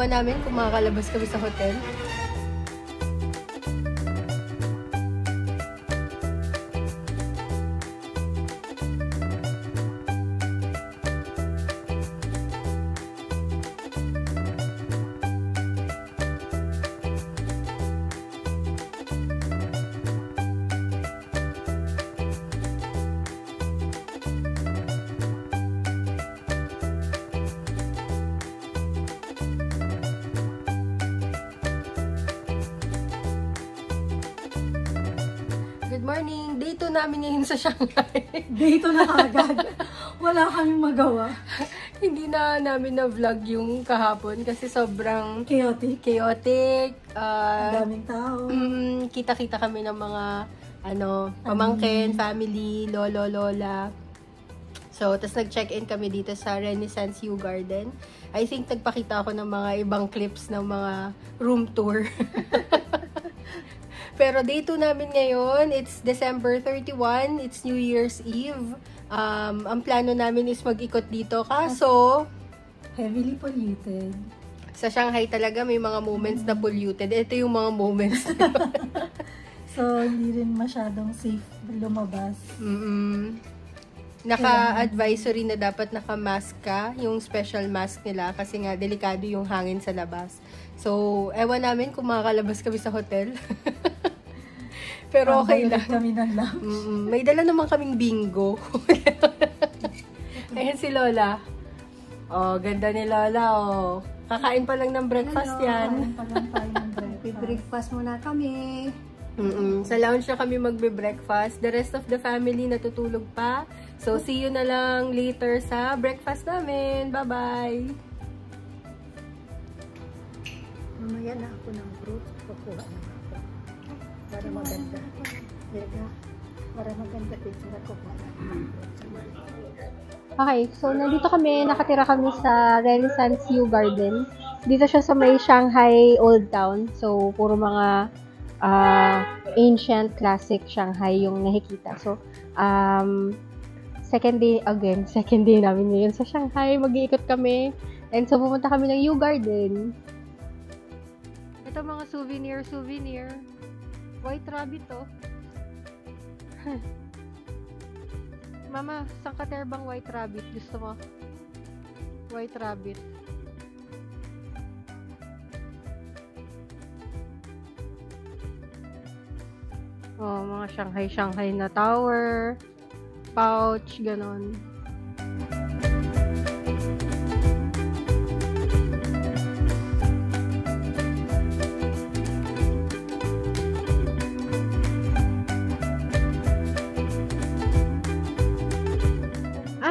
ewan namin kung makakalabas kami sa hotel. Good morning! Day 2 namin ngayon sa Shanghai. Day 2 na agad. Wala kaming magawa. Hindi na namin na-vlog yung kahapon kasi sobrang Chaotic. Daming tao. Kita-kita kami ng mga pamangkin, family, lolo, lola. So, tas nag-check-in kami dito sa Renaissance Yew Garden. I think nagpakita ako ng mga ibang clips ng mga room tour. Pero day 2 namin ngayon, it's December 31, it's New Year's Eve. Ang plano namin is mag-ikot dito, kaso Heavily polluted. sa Shanghai talaga may mga moments na polluted. Ito yung mga moments. So, hindi rin masyadong safe lumabas. Naka-advisory na dapat naka-mask ka, yung special mask nila, kasi nga delikado yung hangin sa labas. So, ewan namin kung makakalabas kami sa hotel. Pero okay lang. Kami ng lunch. May dala naman kaming bingo. Ayan si Lola. Oh, ganda ni Lola, oh. Kakain pa lang ng breakfast yan. Kakain pa lang tayo ng breakfast. Breakfast muna kami. Sa lounge na kami magbe-breakfast. The rest of the family natutulog pa. So, see you na lang later sa breakfast namin. Bye-bye! Mamaya na ako ng fruit. Kukuha na ako. Para maganda. Lega. Para maganda picture ako. Okay, so nandito kami, nakatira kami sa Renaissance Yew Garden. Dito siya sa may Shanghai Old Town. So, puro mga ancient, classic Shanghai yung nakikita. So, second day namin ngayon sa Shanghai. Mag-iikot kami. And so, pumunta kami ng Yew Garden. Ito mga souvenir. White rabbit, oh. Mama, saan ka terbang white rabbit? Gusto mo? White rabbit. Oh, mga Shanghai na tower, pouch, ganon.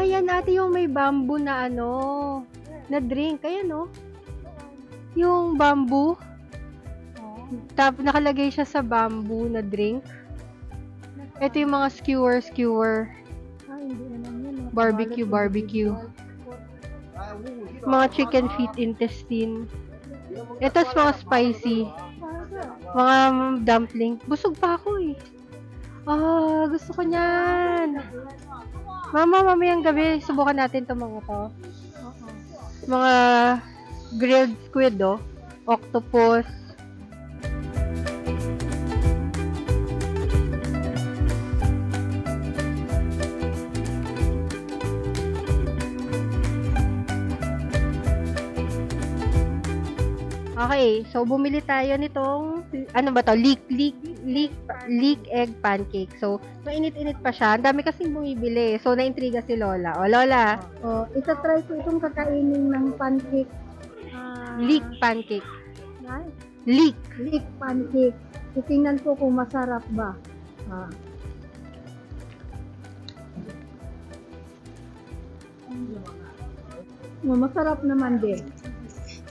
Ayan, ate, yung may bamboo na na drink. Ayan, oh. Yung bamboo. Nakalagay siya sa bamboo na drink. Ito yung mga skewer. Hindi naman yun. Barbecue. Mga chicken feet intestine. Ito mga spicy. Mga dumpling. Busog pa ako eh. Gusto ko niyan. Mama, mamayang gabi, subukan natin itong mga to. Mga grilled squid, oh. Octopus. Okay, so bumili tayo nitong, leek egg pancake. So, mainit-init pa siya. Ang dami kasing bumibili. So, naintriga si Lola. O, Lola. Isa-try ko itong kakainin ng pancake. Leek pancake. Leek pancake. Titingnan ko kung masarap ba. Masarap naman din.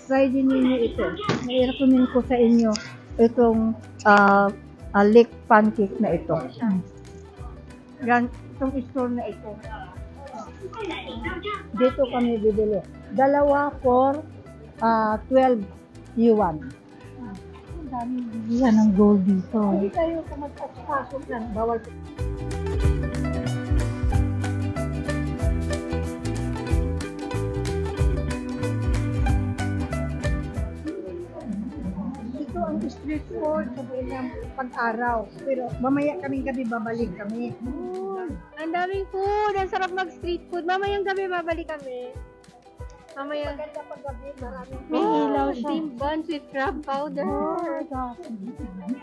Try din ninyo ito. I-recommend ko sa inyo itong leek pancake na ito. Yan, itong store na ito. Dito kami bibili. Dalawa for 12 yuan. Ang daming bigyan ng gold dito. Hindi tayo kumagpasok lang. Bawal. food, sabihin niya pag-araw. Pero mamaya kaming gabi babalik kami. Ang daming food. Ang sarap mag-street food. Mamayang gabi babalik kami. Mamaya. Maganda pag gabi, maraming May ilaw siya. Steamed buns with crab powder.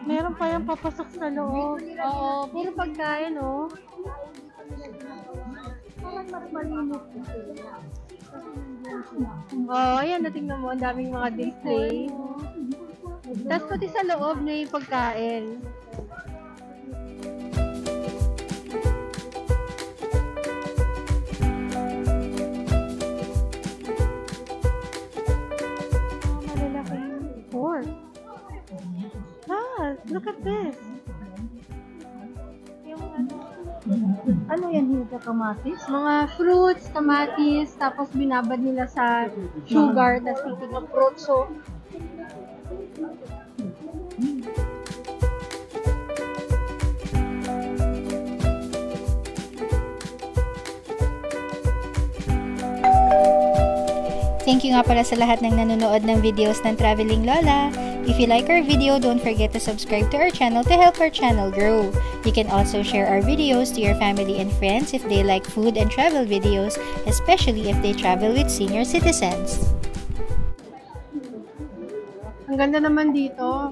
Meron pa yung papasok sa loob. Oo, puro pagkain, oh. parang mas malinis. Oh, ayan, natingnan mo. Ang daming mga display. Tapos pati sa loob na yung pagkain. Malalaking pork. Look at this. Yung Ano yan, Hilda, kamatis? mga fruits, kamatis, tapos binabad nila sa sugar, tapos titignan fruit. So, Thank you nga pala sa lahat ng nanonood ng videos ng Traveling Lola. If you like our video, don't forget to subscribe to our channel to help our channel grow. You can also share our videos to your family and friends if they like food and travel videos, especially if they travel with senior citizens. ang ganda naman dito.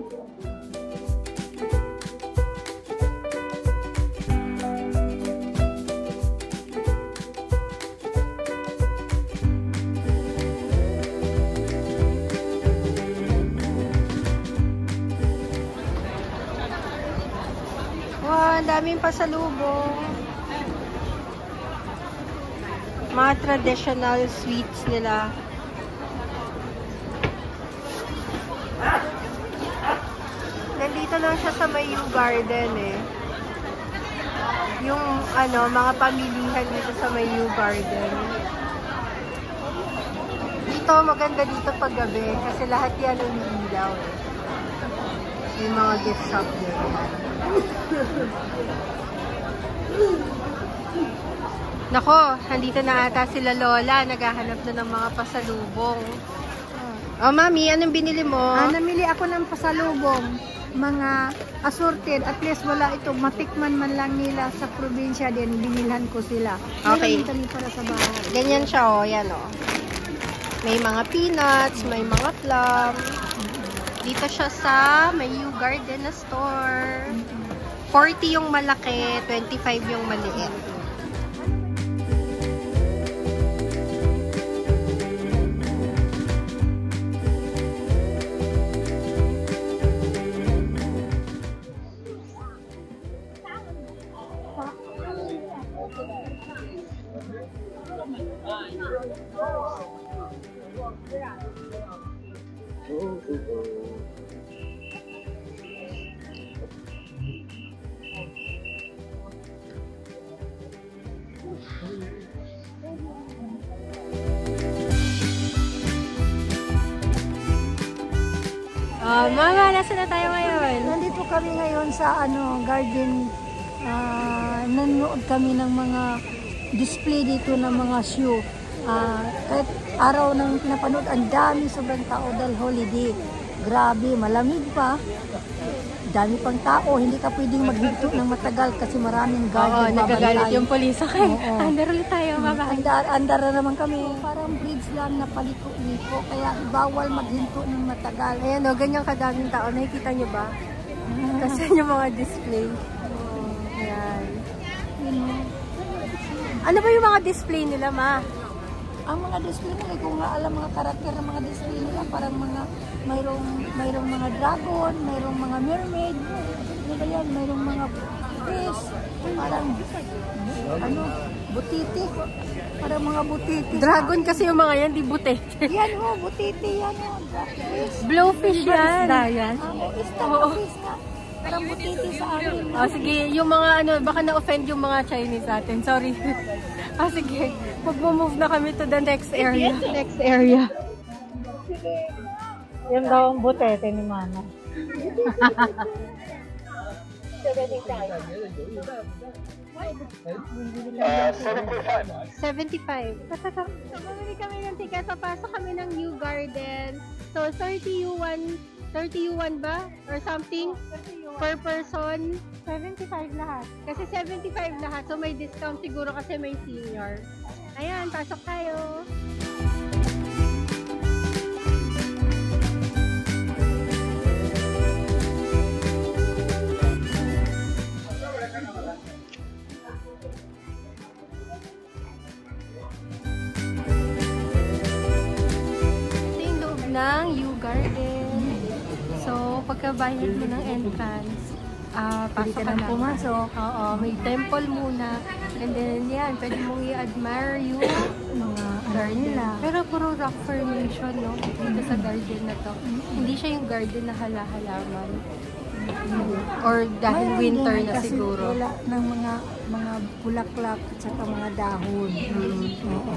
Wow, ang daming pasalubong. Mga traditional sweets nila. Nandito lang siya sa Mayu Garden eh. Yung mga pamilihan dito sa Mayu Garden. Dito, maganda dito pag gabi kasi lahat yan umiilaw eh. May mga gift shop din. Nako, nandito na ata sila Lola. Naghahanap na ng mga pasalubong. Oh, Mami, anong binili mo? Namili ako ng pasalubong. Mga assorted. At least wala ito. Matikman man lang nila sa probinsya din. Binilhan ko sila. Okay. Meron kami para sa bahay. Ganyan siya, oh. Yan, oh. May mga peanuts, may mga plum. Dito siya sa Mayu Garden na store. 40 yung malaki, 25 yung maliit. Mama, nasa na tayo ngayon? Nandito kami ngayon sa garden. Nanonood kami ng mga display dito ng mga shoe. Kahit araw ng pinapanood, ang dami sobrang tao dahil holiday. Grabe, malamig pa. Dami pang tao, hindi ka pwedeng maghinto ng matagal kasi maraming guard. Oo, nagagalit yung polis. Okay, Oo. andar ulit tayo, Mama. Andar na naman kami. Parang bridge lang na paliko-liko, kaya bawal maghinto ng matagal. Ayan o, ganyan kadaming tao. Nakikita nyo ba? Kasi yung mga display. Ayan. Ano ba yung mga display nila, Ma? Ang mga display nila, kung nga alam mga karakter ng mga display nila, parang mayroong mga dragon, mayroong mga mermaid, mayroong mga fish, parang butiti, parang mga butiti. Dragon kasi yung mga yan, di bute. Yan butiti yan Blowfish yan. Fish na. Parang butiti sa amin. Sige, yung mga baka na-offend yung mga Chinese natin. Sorry. Sige. Mag-move na kami to the next area. Next area. Yan daw ang butete ni Mama. 75. Bumili kami ng ticket. Papasok kami ng New Garden. So, 30 yuan 30 yuan ba? Or something? Per person? 75 lahat. Kasi 75 lahat. So, may discount siguro kasi may senior. Ayan, pasok tayo. Ng U Garden. So, pagkabayad mo ng entrance, pasok ka na. Pumasok. Oo, may temple muna. And then, yan, pwede mong i-admire yung Mga garden. nila. Pero puro rock formation, no? Dito sa garden na to. Hindi siya yung garden na hala-halaman. Or dahil Mayroon winter din na kasi siguro. wala ng mga bulaklak at saka mga dahon. Oo.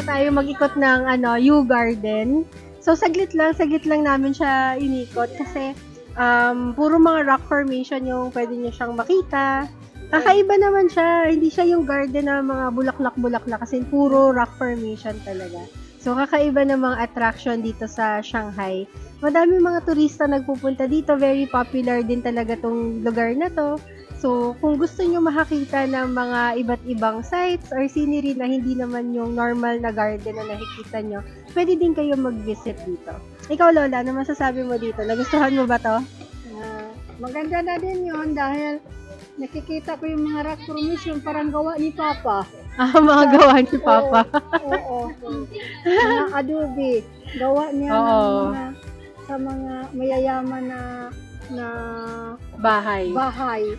Tayo mag-ikot ng U Garden. So saglit lang namin siya inikot kasi puro mga rock formation yung pwede niyo siyang makita. Kakaiba naman siya, hindi siya yung garden na mga bulaklak-bulaklak kasi puro rock formation talaga. So kakaiba ng mga attraction dito sa Shanghai. Madami mga turista nagpupunta dito, very popular din talaga tong lugar na to. So, kung gusto nyo makakita ng mga iba't ibang sites or scenery na hindi naman yung normal na garden na nakikita nyo, pwede din kayo mag-visit dito. Ikaw, Lola, ano masasabi mo dito? Nagustuhan mo ba to? Maganda na din yun dahil nakikita ko yung mga rock formation parang gawa ni Papa. Mga gawa ni Papa. Oo. Mga adobe. Gawa niya Oo. sa mga mayayaman na Bahay.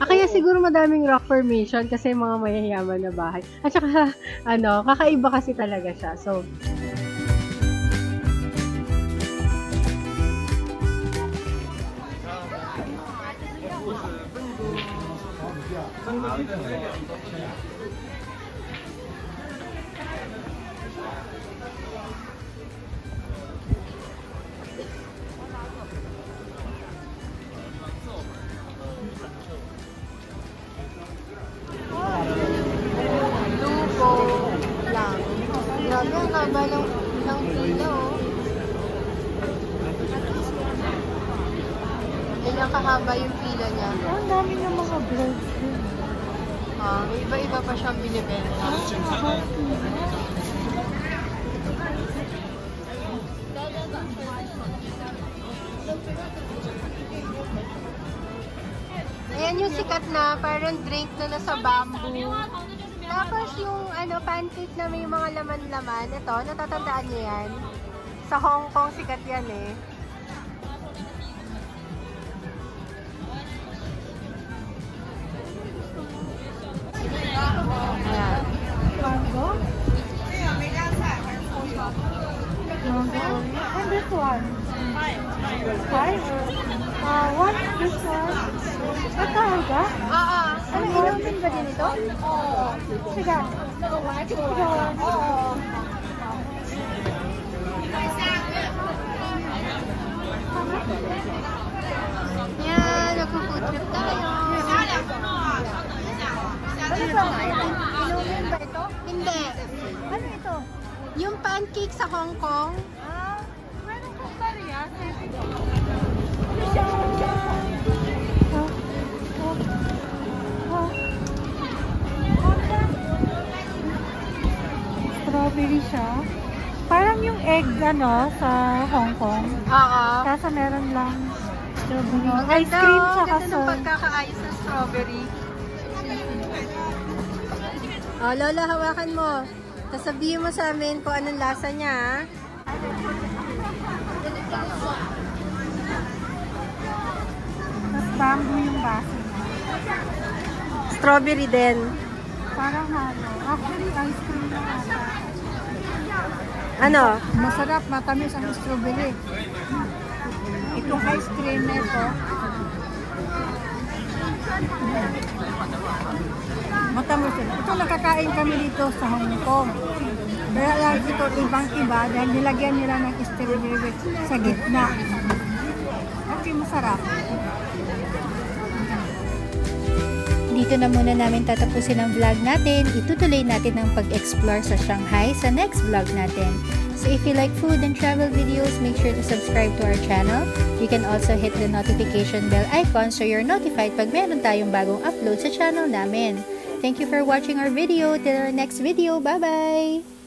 Kaya Oo. siguro madaming rock formation kasi mga mayayaman na bahay. At saka, kakaiba kasi talaga siya. So, lupo lang. Grabe, ang haba ng pila, oh. Ganyan kahaba yung pila niya. Ang dami ng mga vlogs. May iba-iba pa siyang binibenta. Ayan yung sikat na, parang drink na nasa bamboo. Tapos yung pancake na may mga laman-laman, ito, natatandaan niyo yan? Sa Hong Kong, sikat yan eh. Ayan. Mango? Mango? And this one? Five? What? This one? Magkano ka? Oo. Ano, inumin ba din ito? Oo. Sige. Oo. Yan, nagpo-food trip tayo. Ano ba? Inumin ba ito? Hindi. Ano ito? Yung pancake sa Hong Kong, Meron kong bariya. Strawberry siya. Parang yung egg sa Hong Kong. oo. Kaso meron lang strawberry. Ang Ice ganda, cream oh. sa Ganda ng kasoy. pagkakaayos ng strawberry. Oh, Lola, hawakan mo. Tapos sabihin mo sa amin kung anong lasa niya, ha? Tapos bamboo yung baso. Strawberry din. Parang halo. Actually, ice cream na ata. Ano? Masarap, matamis ang strawberry. Itong ice cream na ito, matamis ito. Ito nakakain kami dito sa Hong Kong. Kaya lang ito ibang-iba dahil nilagyan nila ng strawberry sa gitna. Okay, masarap. dito na muna namin tatapusin ang vlog natin. Itutuloy natin ang pag-explore sa Shanghai sa next vlog natin. So if you like food and travel videos, make sure to subscribe to our channel. You can also hit the notification bell icon so you're notified pag meron tayong bagong upload sa channel namin. Thank you for watching our video. Till our next video. Bye-bye!